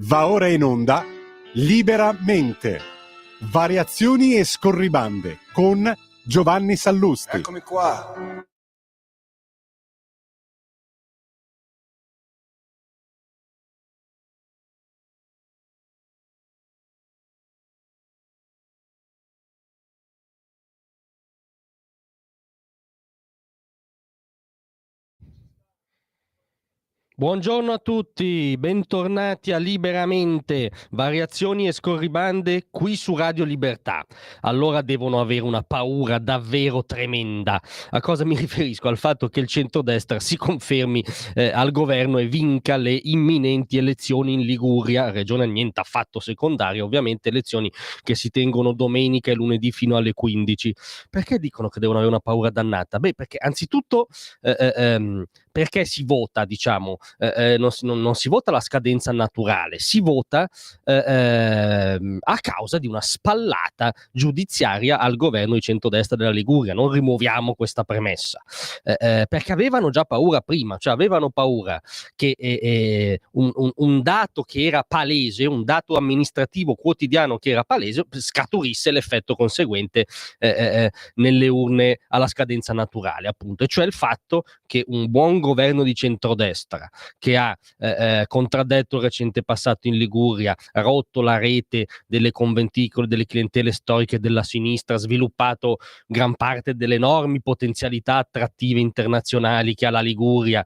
Va ora in onda Liberamente, variazioni e scorribande con Giovanni Sallusti. Eccomi qua. Buongiorno a tutti, bentornati a Liberamente, variazioni e scorribande qui su Radio Libertà. Allora devono avere una paura davvero tremenda. A cosa mi riferisco? Al fatto che il centrodestra si confermi al governo e vinca le imminenti elezioni in Liguria, regione niente affatto secondaria, ovviamente elezioni che si tengono domenica e lunedì fino alle 15. Perché dicono che devono avere una paura dannata? Beh, perché anzitutto perché si vota, diciamo, non si vota la scadenza naturale, si vota a causa di una spallata giudiziaria al governo di centrodestra della Liguria. Non rimuoviamo questa premessa, perché avevano già paura prima, cioè avevano paura che un dato che era palese, un dato amministrativo quotidiano che era palese, scaturisse l'effetto conseguente nelle urne alla scadenza naturale, appunto, e cioè il fatto che un buon governo di centrodestra che ha contraddetto il recente passato in Liguria, rotto la rete delle conventicole, delle clientele storiche della sinistra, sviluppato gran parte delle enormi potenzialità attrattive internazionali che ha la Liguria,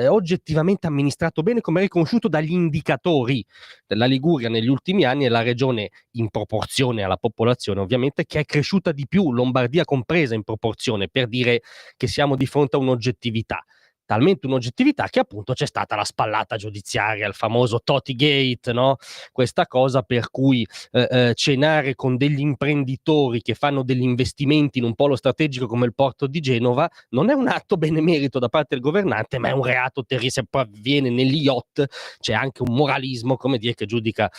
oggettivamente amministrato bene, come riconosciuto dagli indicatori. La Liguria negli ultimi anni è la regione, in proporzione alla popolazione ovviamente, che è cresciuta di più, Lombardia compresa in proporzione, per dire che siamo di fronte a un'oggettività. Talmente un'oggettività che appunto c'è stata la spallata giudiziaria, il famoso Toti Gate, no? Questa cosa per cui cenare con degli imprenditori che fanno degli investimenti in un polo strategico come il porto di Genova non è un atto benemerito da parte del governante, ma è un reato terribile. Se poi avviene negli yacht c'è anche un moralismo, come dire, che giudica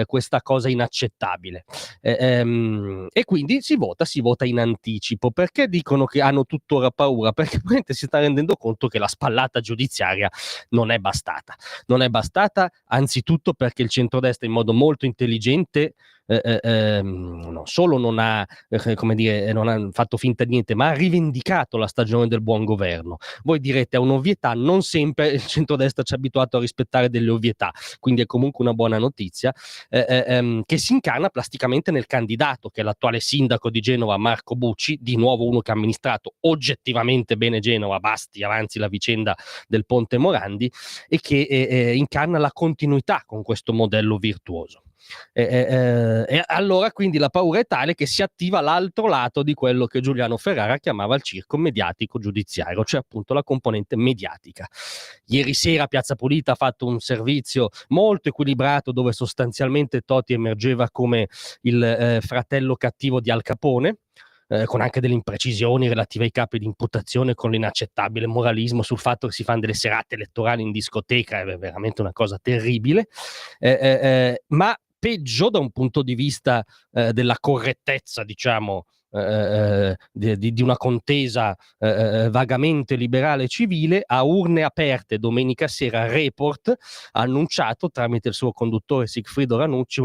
questa cosa inaccettabile. E quindi si vota in anticipo. Perché dicono che hanno tuttora paura? Perché probabilmente si sta rendendo conto che la spallata giudiziaria non è bastata. Non è bastata anzitutto perché il centrodestra in modo molto intelligente non solo non ha fatto finta di niente, ma ha rivendicato la stagione del buon governo. Voi direte, è un'ovvietà, non sempre il centrodestra ci ha abituato a rispettare delle ovvietà, quindi è comunque una buona notizia, che si incarna plasticamente nel candidato, che è l'attuale sindaco di Genova, Marco Bucci, di nuovo uno che ha amministrato oggettivamente bene Genova, basti avanzi la vicenda del Ponte Morandi, e che incarna la continuità con questo modello virtuoso. E allora quindi la paura è tale che si attiva l'altro lato di quello che Giuliano Ferrara chiamava il circo mediatico giudiziario, cioè appunto la componente mediatica. Ieri sera Piazza Pulita ha fatto un servizio molto equilibrato dove sostanzialmente Toti emergeva come il fratello cattivo di Al Capone, con anche delle imprecisioni relative ai capi di imputazione, con l'inaccettabile moralismo sul fatto che si fanno delle serate elettorali in discoteca, è veramente una cosa terribile, ma peggio da un punto di vista della correttezza, diciamo, di una contesa vagamente liberale e civile, a urne aperte domenica sera Report ha annunciato tramite il suo conduttore Sigfrido Ranucci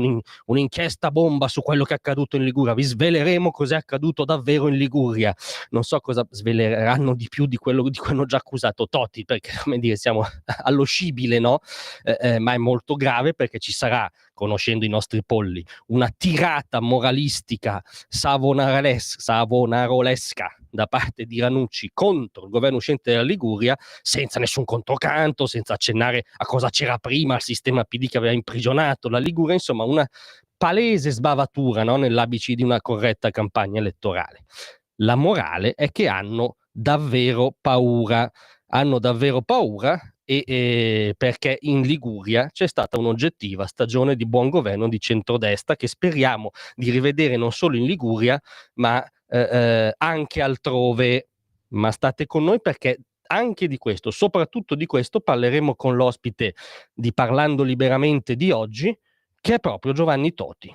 un'inchiesta bomba su quello che è accaduto in Liguria. Vi sveleremo cos'è accaduto davvero in Liguria. Non so cosa sveleranno di più di quello di cui hanno già accusato Toti, perché come dire siamo allo scibile, no? Ma è molto grave perché ci sarà, conoscendo i nostri polli, una tirata moralistica savonarolesca da parte di Ranucci contro il governo uscente della Liguria, senza nessun controcanto, senza accennare a cosa c'era prima, al sistema PD che aveva imprigionato la Liguria, insomma una palese sbavatura, no? Nell'ABC di una corretta campagna elettorale. La morale è che hanno davvero paura perché in Liguria c'è stata un'oggettiva stagione di buon governo di centrodestra che speriamo di rivedere non solo in Liguria ma anche altrove. Ma state con noi perché anche di questo, soprattutto di questo, parleremo con l'ospite di Parlando Liberamente di oggi, che è proprio Giovanni Toti.